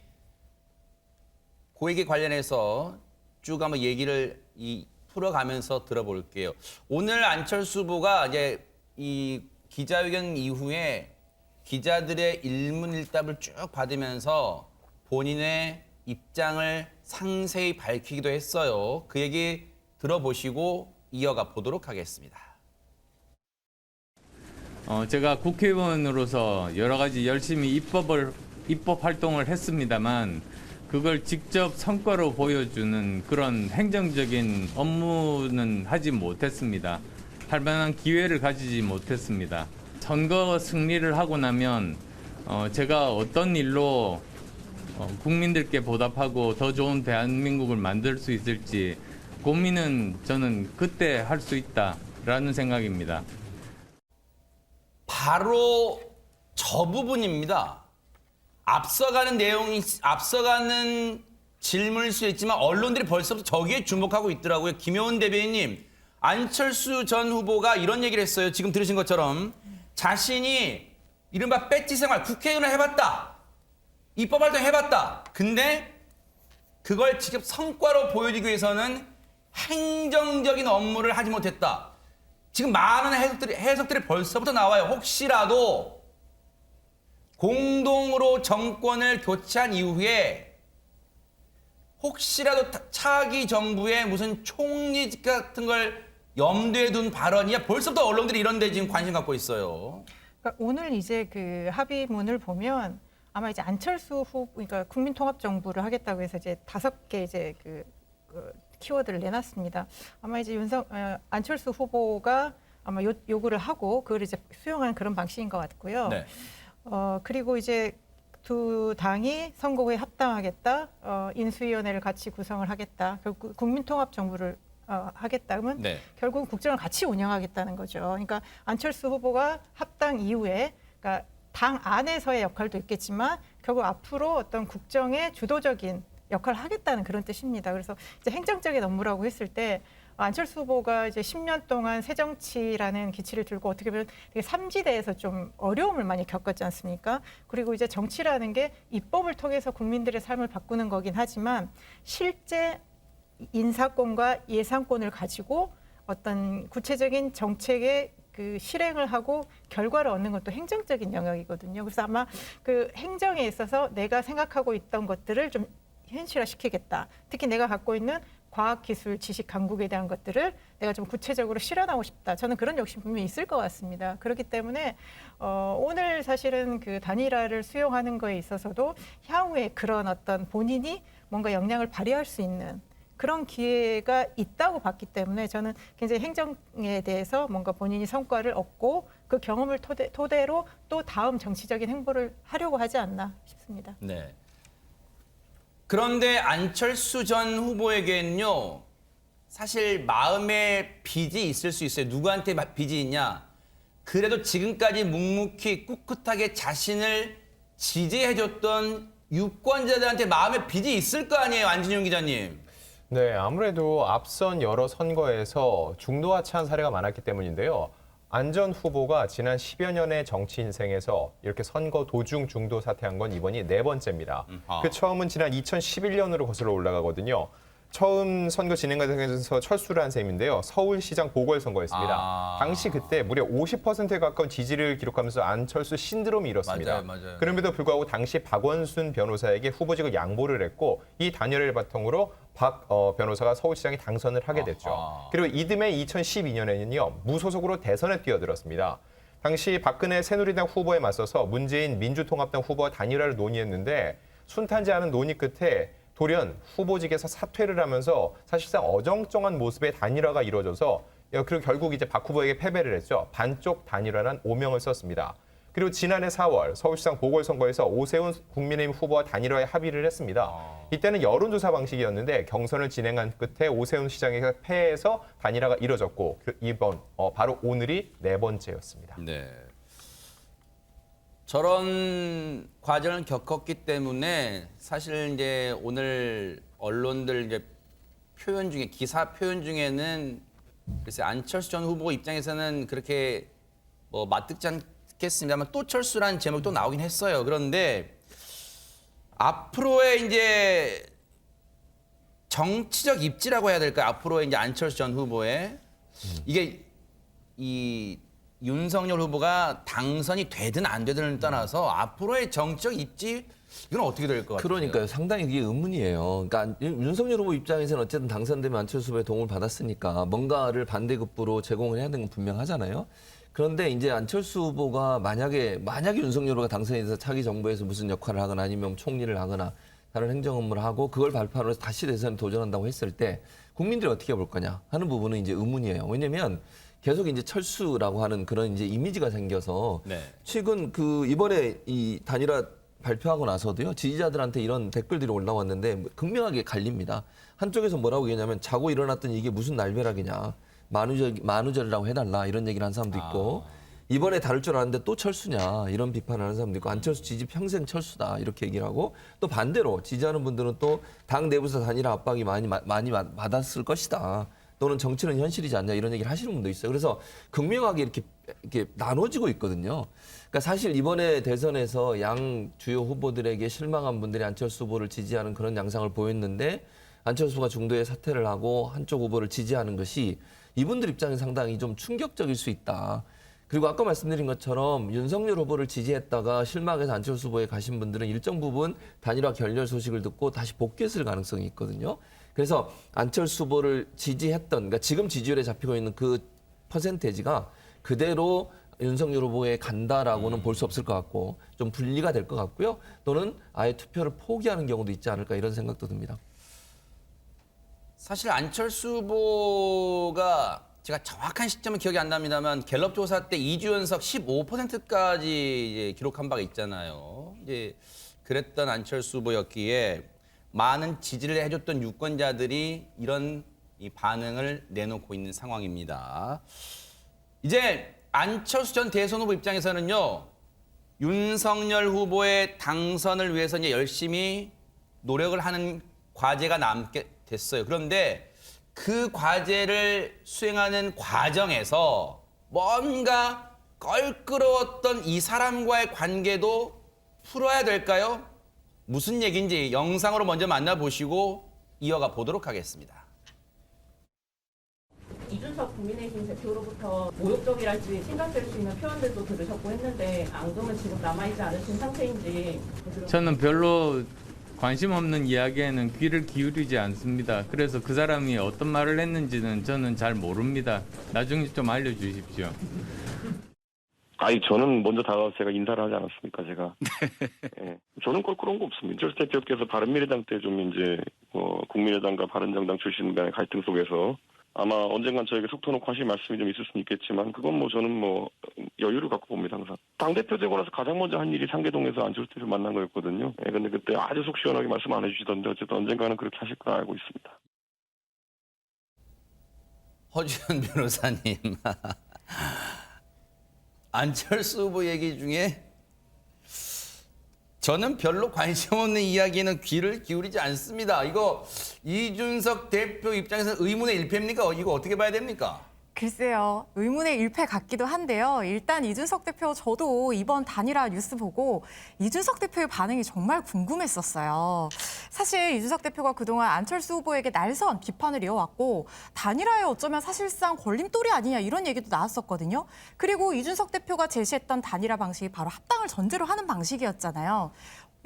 관련해서 쭉 한번 얘기를 풀어가면서 들어볼게요. 오늘 안철수 후보가 이제 이 기자회견 이후에 기자들의 일문일답을 쭉 받으면서 본인의 입장을 상세히 밝히기도 했어요. 그 얘기 들어보시고 이어가 보도록 하겠습니다. 제가 국회의원으로서 여러 가지 열심히 입법 활동을 했습니다만 그걸 직접 성과로 보여주는 그런 행정적인 업무는 하지 못했습니다. 할 만한 기회를 가지지 못했습니다. 선거 승리를 하고 나면 제가 어떤 일로 국민들께 보답하고 더 좋은 대한민국을 만들 수 있을지 고민은 저는 그때 할 수 있다라는 생각입니다. 바로 저 부분입니다. 앞서가는 질문일 수 있지만 언론들이 벌써부터 저기에 주목하고 있더라고요. 김효은 대변인님, 안철수 전 후보가 이런 얘기를 했어요. 지금 들으신 것처럼 자신이 이른바 배지 생활, 국회의원을 해봤다. 입법 활동 해봤다. 근데 그걸 직접 성과로 보여주기 위해서는 행정적인 업무를 하지 못했다. 지금 많은 해석들이 벌써부터 나와요. 혹시라도 공동으로 정권을 교체한 이후에 혹시라도 차기 정부의 무슨 총리직 같은 걸 염두에 둔 발언이야. 벌써부터 언론들이 이런 데 지금 관심 갖고 있어요. 그러니까 오늘 이제 그 합의문을 보면 아마 이제 안철수 후보, 그러니까 국민통합정부를 하겠다고 해서 이제 5개 이제 그 키워드를 내놨습니다. 아마 이제 안철수 후보가 아마 요구를 하고 그걸 이제 수용하는 그런 방식인 것 같고요. 네. 그리고 이제 두 당이 선거 후에 합당하겠다, 인수위원회를 같이 구성을 하겠다, 결국 국민통합정부를 하겠다. 그러면 네. 결국은 국정을 같이 운영하겠다는 거죠. 그러니까 안철수 후보가 합당 이후에, 그러니까 당 안에서의 역할도 있겠지만 결국 앞으로 어떤 국정의 주도적인 역할을 하겠다는 그런 뜻입니다. 그래서 이제 행정적인 업무라고 했을 때 안철수 후보가 이제 10년 동안 새정치라는 기치를 들고 어떻게 보면 되게 삼지대에서 좀 어려움을 많이 겪었지 않습니까? 그리고 이제 정치라는 게 입법을 통해서 국민들의 삶을 바꾸는 거긴 하지만 실제 인사권과 예산권을 가지고 어떤 구체적인 정책의 그 실행을 하고 결과를 얻는 것도 행정적인 영역이거든요. 그래서 아마 그 행정에 있어서 내가 생각하고 있던 것들을 좀 현실화시키겠다. 특히 내가 갖고 있는 과학기술, 지식, 강국에 대한 것들을 내가 좀 구체적으로 실현하고 싶다. 저는 그런 욕심 분명히 있을 것 같습니다. 그렇기 때문에 오늘 사실은 그 단일화를 수용하는 거에 있어서도 향후에 그런 어떤 본인이 뭔가 역량을 발휘할 수 있는 그런 기회가 있다고 봤기 때문에 저는 굉장히 행정에 대해서 뭔가 본인이 성과를 얻고 그 경험을 토대로 또 다음 정치적인 행보를 하려고 하지 않나 싶습니다. 네. 그런데 안철수 전 후보에게는요, 사실 마음에 빚이 있을 수 있어요. 누구한테 빚이 있냐? 그래도 지금까지 묵묵히 꿋꿋하게 자신을 지지해줬던 유권자들한테 마음에 빚이 있을 거 아니에요, 안진용 기자님. 네, 아무래도 앞선 여러 선거에서 중도하차한 사례가 많았기 때문인데요. 안 전 후보가 지난 10여 년의 정치 인생에서 이렇게 선거 도중 중도 사퇴한 건 이번이 4번째입니다. 그 처음은 지난 2011년으로 거슬러 올라가거든요. 처음 선거 진행 과정에서 철수를 한 셈인데요. 서울시장 보궐선거였습니다. 당시 그때 무려 50%에 가까운 지지를 기록하면서 안철수 신드롬이 일었습니다. 맞아요. 그럼에도 불구하고 당시 박원순 변호사에게 후보직을 양보를 했고 이 단열을 바탕으로 박 변호사가 서울시장에 당선을 하게 됐죠. 그리고 이듬해 2012년에는요. 무소속으로 대선에 뛰어들었습니다. 당시 박근혜 새누리당 후보에 맞서서 문재인 민주통합당 후보와 단일화를 논의했는데 순탄지 않은 논의 끝에 돌연 후보직에서 사퇴를 하면서 사실상 어정쩡한 모습의 단일화가 이루어져서 그리고 결국 이제 박 후보에게 패배를 했죠. 반쪽 단일화란 오명을 썼습니다. 그리고 지난해 4월 서울시장 보궐선거에서 오세훈 국민의힘 후보와 단일화에 합의를 했습니다. 이때는 여론조사 방식이었는데 경선을 진행한 끝에 오세훈 시장에게 패해서 단일화가 이루어졌고 이번 바로 오늘이 4번째였습니다. 네. 저런 과정을 겪었기 때문에 사실 이제 오늘 언론들 이제 표현 중에 기사 표현 중에는 글쎄 안철수 전 후보 입장에서는 그렇게 뭐 맞듣지 않겠습니다만 또 철수라는 제목도 나오긴 했어요. 그런데 앞으로의 이제 정치적 입지라고 해야 될까요? 앞으로의 이제 안철수 전 후보의 이게 이 윤석열 후보가 당선이 되든 안 되든을 떠나서 앞으로의 정치적 입지 이건 어떻게 될 것 같아요? 그러니까요. 상당히 이게 의문이에요. 그러니까 윤석열 후보 입장에서는 어쨌든 당선되면 안철수 후보의 도움을 받았으니까 뭔가를 반대급부로 제공을 해야 되는 건 분명하잖아요. 그런데 이제 안철수 후보가 만약에 윤석열 후보가 당선이 돼서 차기 정부에서 무슨 역할을 하거나 아니면 총리를 하거나 다른 행정 업무를 하고 그걸 발판으로 해서 다시 대선에 도전한다고 했을 때 국민들이 어떻게 볼 거냐 하는 부분은 이제 의문이에요. 왜냐면 계속 이제 철수라고 하는 그런 이제 이미지가 생겨서 네. 최근 그 이번에 이 단일화 발표하고 나서도요 지지자들한테 이런 댓글들이 올라왔는데 극명하게 갈립니다. 한쪽에서 뭐라고 얘기하냐면 자고 일어났더니 이게 무슨 날벼락이냐 만우절이라고 해달라 이런 얘기를 한 사람도 있고 이번에 다를 줄 알았는데 또 철수냐 이런 비판을 하는 사람도 있고 안철수 지지 평생 철수다 이렇게 얘기를 하고 또 반대로 지지하는 분들은 또 당 내부에서 단일화 압박이 많이 받았을 것이다. 또는 정치는 현실이지 않냐 이런 얘기를 하시는 분도 있어요. 그래서 극명하게 이렇게 나눠지고 있거든요. 그러니까 사실 이번에 대선에서 양 주요 후보들에게 실망한 분들이 안철수 후보를 지지하는 그런 양상을 보였는데 안철수 후보가 중도에 사퇴를 하고 한쪽 후보를 지지하는 것이 이분들 입장에 상당히 좀 충격적일 수 있다. 그리고 아까 말씀드린 것처럼 윤석열 후보를 지지했다가 실망해서 안철수 후보에 가신 분들은 일정 부분 단일화 결렬 소식을 듣고 다시 복귀했을 가능성이 있거든요. 그래서 안철수 후보를 지지했던, 그러니까 지금 지지율에 잡히고 있는 그 퍼센테이지가 그대로 윤석열 후보에 간다라고는 볼 수 없을 것 같고 좀 분리가 될 것 같고요. 또는 아예 투표를 포기하는 경우도 있지 않을까 이런 생각도 듭니다. 사실 안철수 후보가 제가 정확한 시점은 기억이 안 납니다만 갤럽 조사 때 2주 연속 15%까지 이제 기록한 바가 있잖아요. 이제 그랬던 안철수 후보였기에 많은 지지를 해줬던 유권자들이 이런 이 반응을 내놓고 있는 상황입니다. 이제 안철수 전 대선 후보 입장에서는요, 윤석열 후보의 당선을 위해서 이제 열심히 노력을 하는 과제가 남게 됐어요. 그런데 그 과제를 수행하는 과정에서 뭔가 껄끄러웠던 이 사람과의 관계도 풀어야 될까요? 무슨 얘기인지 영상으로 먼저 만나보시고 이어가 보도록 하겠습니다. 이준석 국민의힘 대표로부터 모욕적이랄지 신경 쓸 수 있는 표현들도 들으셨고 했는데 앙금은 지금 남아있지 않으신 상태인지. 저는 별로 관심 없는 이야기에는 귀를 기울이지 않습니다. 그래서 그 사람이 어떤 말을 했는지는 저는 잘 모릅니다. 나중에 좀 알려주십시오. 아니 저는 먼저 다가와서 제가 인사를 하지 않았습니까, 제가. 예. 저는 껄끄러운 거 없습니다. 이준석 대표께서 바른미래당 때 좀 이제 국민의당과 바른정당 출신 간의 갈등 속에서 아마 언젠간 저에게 속 터놓고 하실 말씀이 좀 있을 수는 있겠지만 그건 뭐 저는 뭐 여유를 갖고 봅니다, 항상. 당대표 되고 나서 가장 먼저 한 일이 상계동에서 안철수 대표 만난 거였거든요. 예, 근데 그때 아주 속 시원하게 말씀 안 해주시던데 어쨌든 언젠가는 그렇게 하실 거 알고 있습니다. 허주현 변호사님. 안철수 후보 얘기 중에 저는 별로 관심 없는 이야기에는 귀를 기울이지 않습니다. 이거 이준석 대표 입장에서 의문의 일패입니까? 이거 어떻게 봐야 됩니까? 글쎄요. 의문의 일패 같기도 한데요. 일단 이준석 대표 저도 이번 단일화 뉴스 보고 이준석 대표의 반응이 정말 궁금했었어요. 사실 이준석 대표가 그동안 안철수 후보에게 날선 비판을 이어왔고 단일화에 어쩌면 사실상 걸림돌이 아니냐 이런 얘기도 나왔었거든요. 그리고 이준석 대표가 제시했던 단일화 방식이 바로 합당을 전제로 하는 방식이었잖아요.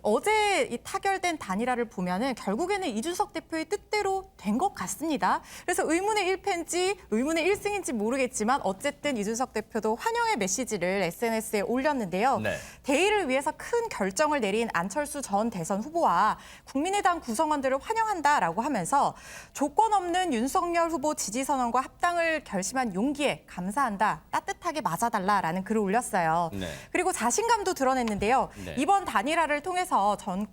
어제 이 타결된 단일화를 보면은 결국에는 이준석 대표의 뜻대로 된 것 같습니다. 그래서 의문의 1패인지 의문의 1승인지 모르겠지만 어쨌든 이준석 대표도 환영의 메시지를 SNS에 올렸는데요. 네. 대의를 위해서 큰 결정을 내린 안철수 전 대선 후보와 국민의당 구성원들을 환영한다라고 하면서 조건 없는 윤석열 후보 지지 선언과 합당을 결심한 용기에 감사한다. 따뜻하게 맞아달라라는 글을 올렸어요. 네. 그리고 자신감도 드러냈는데요. 네. 이번 단일화를 통해서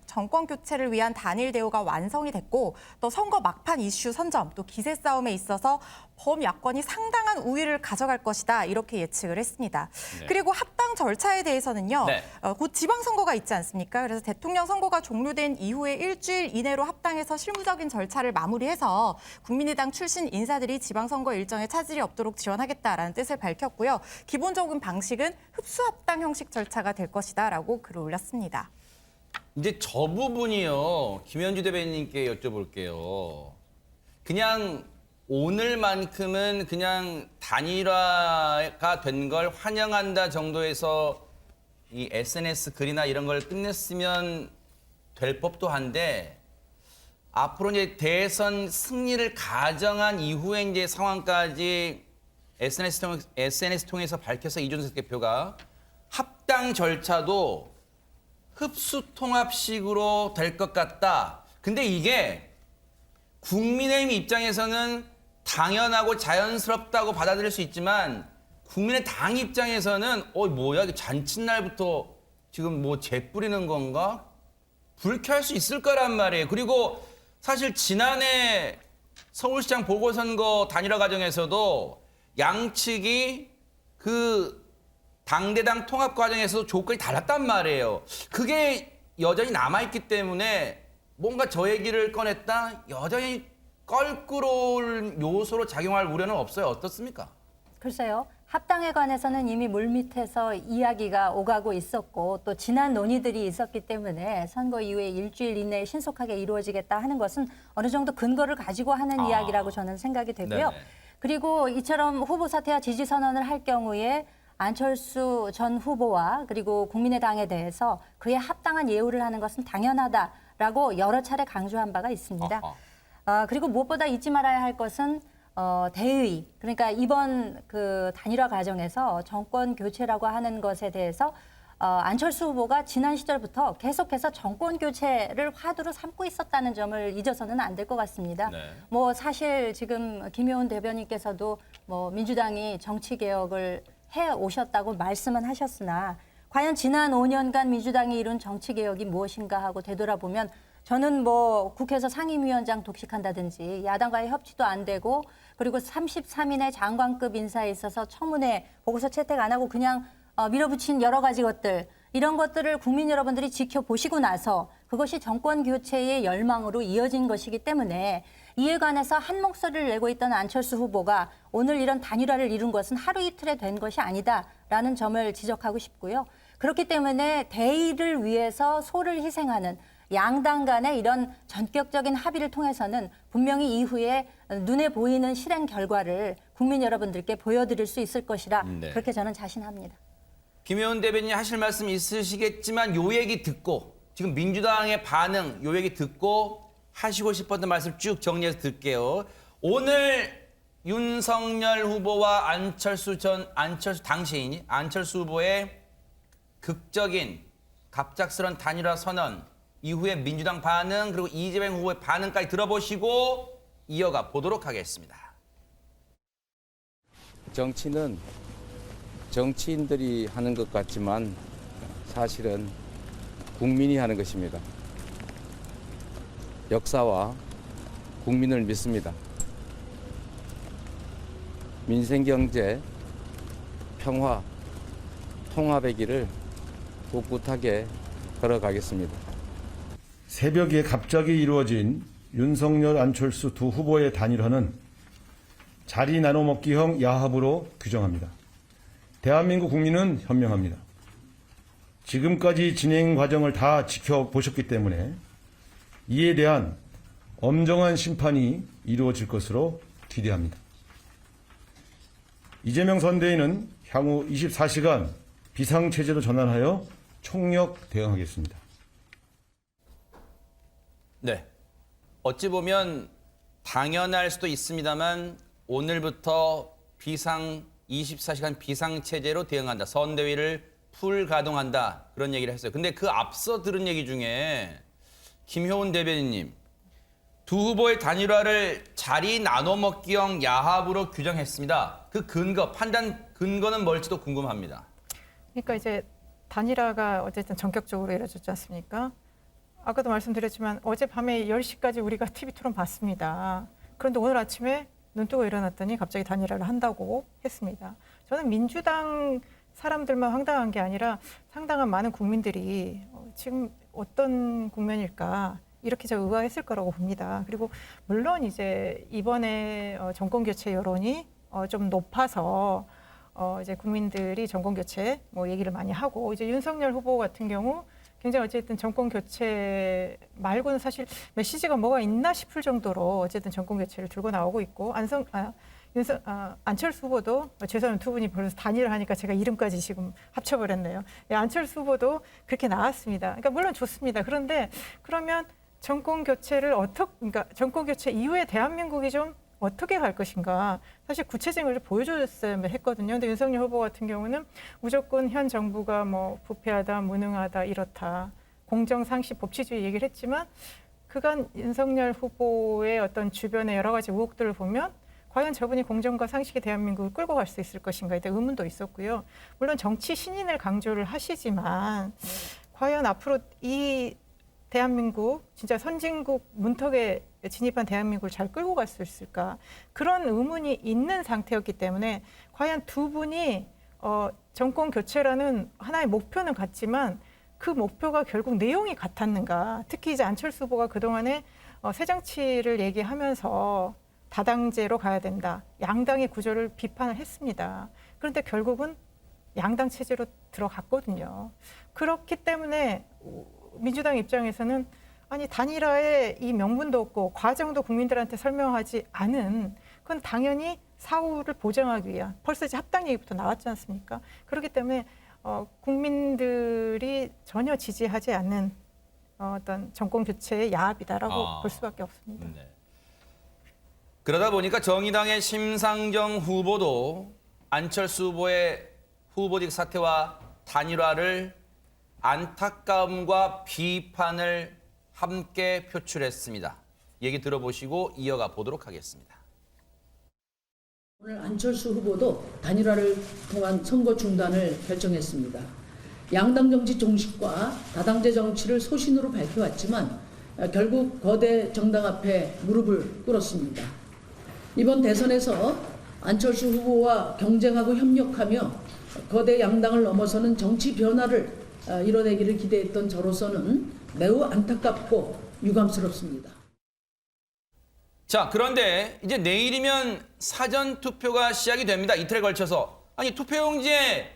정권 교체를 위한 단일 대우가 완성이 됐고 또 선거 막판 이슈 선점 또 기세 싸움에 있어서 범야권이 상당한 우위를 가져갈 것이다 이렇게 예측을 했습니다. 네. 그리고 합당 절차에 대해서는요. 네. 곧 지방선거가 있지 않습니까? 그래서 대통령 선거가 종료된 이후에 일주일 이내로 합당해서 실무적인 절차를 마무리해서 국민의당 출신 인사들이 지방선거 일정에 차질이 없도록 지원하겠다라는 뜻을 밝혔고요. 기본적인 방식은 흡수합당 형식 절차가 될 것이다라고 글을 올렸습니다. 이제 저 부분이요. 김현주 대변인님께 여쭤볼게요. 그냥 오늘만큼은 그냥 단일화가 된 걸 환영한다 정도에서 이 SNS 글이나 이런 걸 끝냈으면 될 법도 한데 앞으로 이제 대선 승리를 가정한 이후에 이제 상황까지 SNS 통해서 밝혀서 이준석 대표가 합당 절차도 흡수 통합식으로 될 것 같다. 근데 이게 국민의힘 입장에서는 당연하고 자연스럽다고 받아들일 수 있지만 국민의당 입장에서는 뭐야 이게 잔칫날부터 지금 뭐 재 뿌리는 건가? 불쾌할 수 있을 거란 말이에요. 그리고 사실 지난해 서울시장 보궐선거 단일화 과정에서도 양측이 그 당대당 통합 과정에서 조건이 달랐단 말이에요. 그게 여전히 남아있기 때문에 뭔가 저 얘기를 꺼냈다 여전히 껄끄러울 요소로 작용할 우려는 없어요. 어떻습니까? 글쎄요. 합당에 관해서는 이미 물밑에서 이야기가 오가고 있었고 또 지난 논의들이 있었기 때문에 선거 이후에 일주일 이내에 신속하게 이루어지겠다 하는 것은 어느 정도 근거를 가지고 하는 이야기라고 저는 생각이 되고요. 네네. 그리고 이처럼 후보 사퇴와 지지 선언을 할 경우에 안철수 전 후보와 그리고 국민의당에 대해서 그에 합당한 예우를 하는 것은 당연하다라고 여러 차례 강조한 바가 있습니다. 그리고 무엇보다 잊지 말아야 할 것은 대의, 그러니까 이번 그 단일화 과정에서 정권 교체라고 하는 것에 대해서 안철수 후보가 지난 시절부터 계속해서 정권 교체를 화두로 삼고 있었다는 점을 잊어서는 안 될 것 같습니다. 네. 뭐 사실 지금 김효은 대변인께서도 뭐 민주당이 정치 개혁을 해 오셨다고 말씀은 하셨으나 과연 지난 5년간 민주당이 이룬 정치 개혁이 무엇인가 하고 되돌아보면 저는 뭐 국회에서 상임위원장 독식한다든지 야당과의 협치도 안 되고 그리고 33인의 장관급 인사에 있어서 청문회 보고서 채택 안 하고 그냥 밀어붙인 여러 가지 것들 이런 것들을 국민 여러분들이 지켜보시고 나서 그것이 정권 교체의 열망으로 이어진 것이기 때문에 이에 관해서 한 목소리를 내고 있던 안철수 후보가 오늘 이런 단일화를 이룬 것은 하루 이틀에 된 것이 아니다라는 점을 지적하고 싶고요. 그렇기 때문에 대의를 위해서 소를 희생하는 양당 간의 이런 전격적인 합의를 통해서는 분명히 이후에 눈에 보이는 실행 결과를 국민 여러분들께 보여드릴 수 있을 것이라 그렇게 저는 자신합니다. 김효은 대변인 하실 말씀 있으시겠지만 요 얘기 듣고 지금 민주당의 반응 요 얘기 듣고 하시고 싶었던 말씀 쭉 정리해서 들게요. 오늘 윤석열 후보와 안철수 후보의 극적인 갑작스런 단일화 선언 이후에 민주당 반응 그리고 이재명 후보의 반응까지 들어보시고 이어가 보도록 하겠습니다. 정치는 정치인들이 하는 것 같지만 사실은 국민이 하는 것입니다. 역사와 국민을 믿습니다. 민생, 경제, 평화, 통합의 길을 꿋꿋하게 걸어가겠습니다. 새벽에 갑자기 이루어진 윤석열, 안철수 두 후보의 단일화는 자리 나눠먹기형 야합으로 규정합니다. 대한민국 국민은 현명합니다. 지금까지 진행 과정을 다 지켜보셨기 때문에 이에 대한 엄정한 심판이 이루어질 것으로 기대합니다. 이재명 선대위는 향후 24시간 비상체제로 전환하여 총력 대응하겠습니다. 네. 어찌 보면 당연할 수도 있습니다만 오늘부터 24시간 비상체제로 대응한다. 선대위를 풀 가동한다. 그런 얘기를 했어요. 근데 그 앞서 들은 얘기 중에 김효은 대변인님, 두 후보의 단일화를 자리 나눠먹기형 야합으로 규정했습니다. 그 근거, 판단 근거는 뭘지도 궁금합니다. 그러니까 이제 단일화가 어쨌든 전격적으로 이루어졌지 않습니까? 아까도 말씀드렸지만 어젯밤에 10시까지 우리가 TV 토론 봤습니다. 그런데 오늘 아침에 눈 뜨고 일어났더니 갑자기 단일화를 한다고 했습니다. 저는 민주당 사람들만 황당한 게 아니라 상당한 많은 국민들이 지금 어떤 국면일까 이렇게 저 의아했을 거라고 봅니다. 그리고 물론 이제 이번에 정권 교체 여론이 좀 높아서 이제 국민들이 정권 교체 뭐 얘기를 많이 하고 이제 윤석열 후보 같은 경우 굉장히 어쨌든 정권 교체 말고는 사실 메시지가 뭐가 있나 싶을 정도로 어쨌든 정권 교체를 들고 나오고 있고 안철수 후보도 죄송합니다. 두 분이 벌써 단일을 하니까 제가 이름까지 지금 합쳐버렸네요. 예, 안철수 후보도 그렇게 나왔습니다. 그러니까 물론 좋습니다. 그런데 그러면 정권 교체를 그러니까 정권 교체 이후에 대한민국이 좀 어떻게 갈 것인가 사실 구체적인 걸 보여줬어야 했거든요. 근데 윤석열 후보 같은 경우는 무조건 현 정부가 뭐 부패하다, 무능하다, 이렇다, 공정상식, 법치주의 얘기를 했지만 그간 윤석열 후보의 어떤 주변의 여러 가지 의혹들을 보면 과연 저분이 공정과 상식의 대한민국을 끌고 갈 수 있을 것인가에 대한 의문도 있었고요. 물론 정치 신인을 강조를 하시지만 과연 앞으로 이 대한민국 진짜 선진국 문턱에 진입한 대한민국을 잘 끌고 갈 수 있을까 그런 의문이 있는 상태였기 때문에 과연 두 분이 정권 교체라는 하나의 목표는 같지만 그 목표가 결국 내용이 같았는가 특히 이제 안철수 후보가 그동안에 새정치를 얘기하면서 다당제로 가야 된다 양당의 구조를 비판을 했습니다. 그런데 결국은 양당 체제로 들어갔거든요. 그렇기 때문에 민주당 입장에서는 아니 단일화에 이 명분도 없고 과정도 국민들한테 설명하지 않은 그건 당연히 사후를 보장하기 위한 벌써 이제 합당 얘기부터 나왔지 않습니까? 그렇기 때문에 국민들이 전혀 지지하지 않는 어떤 정권 교체의 야합이다라고 볼 수밖에 없습니다. 네. 그러다 보니까 정의당의 심상정 후보도 안철수 후보의 후보직 사퇴와 단일화를 안타까움과 비판을 함께 표출했습니다. 얘기 들어보시고 이어가 보도록 하겠습니다. 오늘 안철수 후보도 단일화를 통한 선거 중단을 결정했습니다. 양당 정치 종식과 다당제 정치를 소신으로 밝혀왔지만 결국 거대 정당 앞에 무릎을 꿇었습니다. 이번 대선에서 안철수 후보와 경쟁하고 협력하며 거대 양당을 넘어서는 정치 변화를 이뤄내기를 기대했던 저로서는 매우 안타깝고 유감스럽습니다. 자, 그런데 이제 내일이면 사전 투표가 시작이 됩니다. 이틀에 걸쳐서. 아니, 투표용지에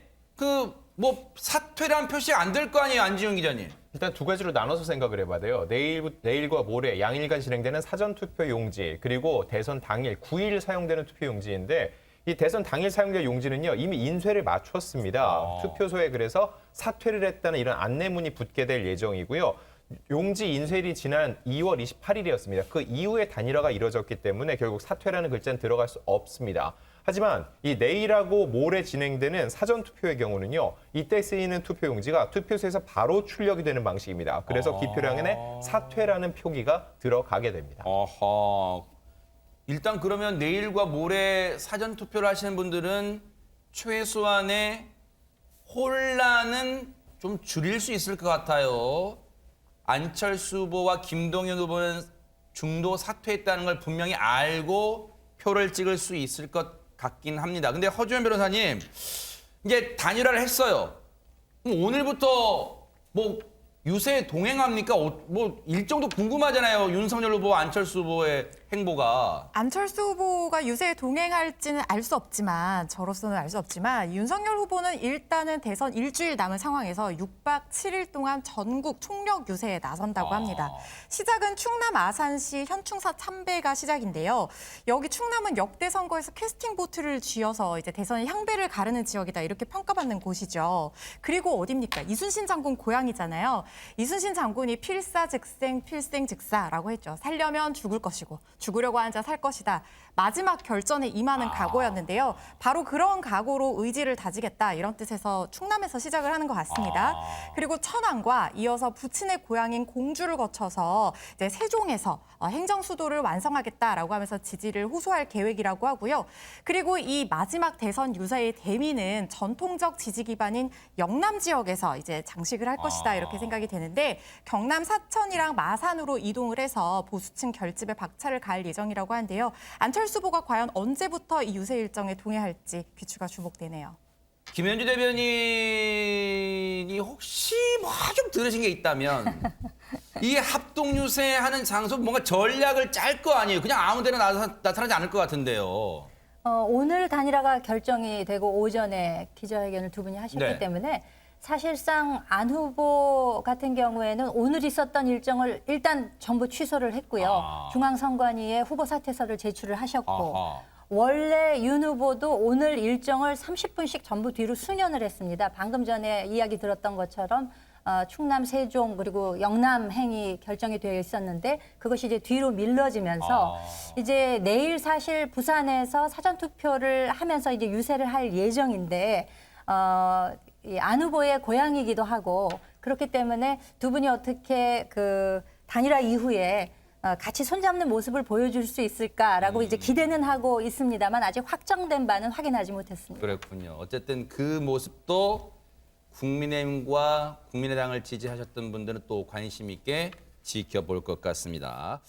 뭐 사퇴란 표시 안 될 거 아니에요, 안지훈 기자님. 일단 두 가지로 나눠서 생각을 해봐야 돼요. 내일과 모레 양일간 진행되는 사전 투표 용지, 그리고 대선 당일 9일 사용되는 투표 용지인데, 이 대선 당일 사용될 용지는요, 이미 인쇄를 마쳤습니다. 투표소에 그래서 사퇴를 했다는 이런 안내문이 붙게 될 예정이고요. 용지 인쇄일이 지난 2월 28일이었습니다. 그 이후에 단일화가 이뤄졌기 때문에 결국 사퇴라는 글자는 들어갈 수 없습니다. 하지만 이 내일하고 모레 진행되는 사전투표의 경우는요. 이때 쓰이는 투표용지가 투표소에서 바로 출력이 되는 방식입니다. 그래서 기표량에 사퇴라는 표기가 들어가게 됩니다. 어허. 일단 그러면 내일과 모레 사전투표를 하시는 분들은 최소한의 혼란은 좀 줄일 수 있을 것 같아요. 안철수 후보와 김동연 후보는 중도 사퇴했다는 걸 분명히 알고 표를 찍을 수 있을 것 같긴 합니다. 근데 허주현 변호사님, 이제 단일화를 했어요. 그럼 오늘부터 뭐 유세 동행합니까? 뭐 일정도 궁금하잖아요. 윤석열 후보, 안철수 후보의 행보가. 안철수 후보가 유세에 동행할지는 알 수 없지만, 저로서는 알 수 없지만, 윤석열 후보는 일단은 대선 일주일 남은 상황에서 6박 7일 동안 전국 총력 유세에 나선다고 합니다. 시작은 충남 아산시 현충사 참배가 시작인데요. 여기 충남은 역대 선거에서 캐스팅 보트를 쥐어서 이제 대선의 향배를 가르는 지역이다, 이렇게 평가받는 곳이죠. 그리고 어딥니까? 이순신 장군 고향이잖아요. 이순신 장군이 필사즉생, 필생즉사라고 했죠. 살려면 죽을 것이고 죽으려고 앉아 살 것이다. 마지막 결전에 임하는 각오였는데요. 바로 그런 각오로 의지를 다지겠다, 이런 뜻에서 충남에서 시작을 하는 것 같습니다. 그리고 천안과 이어서 부친의 고향인 공주를 거쳐서 이제 세종에서 행정 수도를 완성하겠다라고 하면서 지지를 호소할 계획이라고 하고요. 그리고 이 마지막 대선 유세의 대미는 전통적 지지 기반인 영남 지역에서 이제 장식을 할 것이다, 이렇게 생각이 되는데, 경남 사천이랑 마산으로 이동을 해서 보수층 결집에 박차를 가할 예정이라고 하는데요. 안철수 후보가 과연 언제부터 이 유세 일정에 동행할지 귀추가 주목되네요. 김현주 대변인이 혹시 뭐 좀 들으신 게 있다면 이 합동 유세하는 장소 뭔가 전략을 짤 거 아니에요. 그냥 아무 데나 나타나지 않을 것 같은데요. 오늘 단일화가 결정이 되고 오전에 기자회견을 두 분이 하셨기 네. 때문에 사실상 안 후보 같은 경우에는 오늘 있었던 일정을 일단 전부 취소를 했고요. 중앙선관위에 후보 사퇴서를 제출을 하셨고 원래 윤 후보도 오늘 일정을 30분씩 전부 뒤로 수년을 했습니다. 방금 전에 이야기 들었던 것처럼 충남, 세종 그리고 영남 행이 결정이 되어 있었는데 그것이 이제 뒤로 밀려지면서 이제 내일 사실 부산에서 사전 투표를 하면서 이제 유세를 할 예정인데 이 안 후보의 고향이기도 하고 그렇기 때문에 두 분이 어떻게 그 단일화 이후에 같이 손잡는 모습을 보여줄 수 있을까라고 이제 기대는 하고 있습니다만 아직 확정된 바는 확인하지 못했습니다. 그렇군요. 어쨌든 그 모습도 국민의힘과 국민의당을 지지하셨던 분들은 또 관심 있게 지켜볼 것 같습니다.